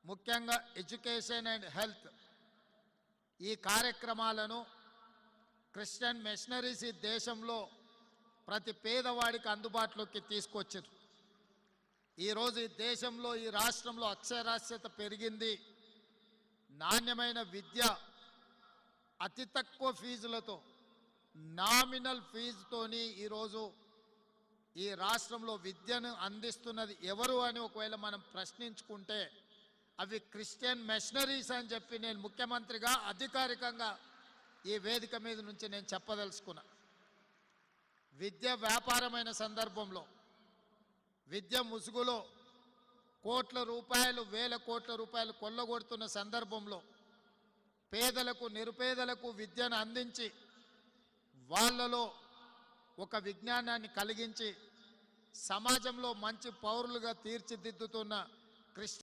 ముఖ్యంగా education and health ఈ కార్యక్రమాలను క్రిస్టియన్ మిషనరీస్ ఈ దేశంలో ప్రతి పేదవాడికి అందుబాటులోకి తీసుకొచ్చారు. ఈరోజు ఈ దేశంలో ఈ రాష్ట్రంలో అక్షరాస్యత పెరిగింది. నాణ్యమైన విద్య అతి తక్కువ ఫీజులతో నామినల్ ఫీజుతోని ఈరోజు ఈ రాష్ట్రంలో విద్యను అందిస్తున్నది ఎవరు అని ఒకవేళ మనం ప్రశ్నించుకుంటే అవి క్రిస్టియన్ మిషనరీస్ అని చెప్పి నేను ముఖ్యమంత్రిగా అధికారికంగా ఈ వేదిక మీద నుంచి నేను చెప్పదలుచుకున్నా. విద్య వ్యాపారమైన సందర్భంలో విద్య ముసుగులో కోట్ల రూపాయలు వేల కోట్ల రూపాయలు కొల్లగొడుతున్న సందర్భంలో పేదలకు నిరుపేదలకు విద్యను అందించి వాళ్ళలో ఒక విజ్ఞానాన్ని కలిగించి సమాజంలో మంచి పౌరులుగా తీర్చిదిద్దుతున్న క్రిస్టియన్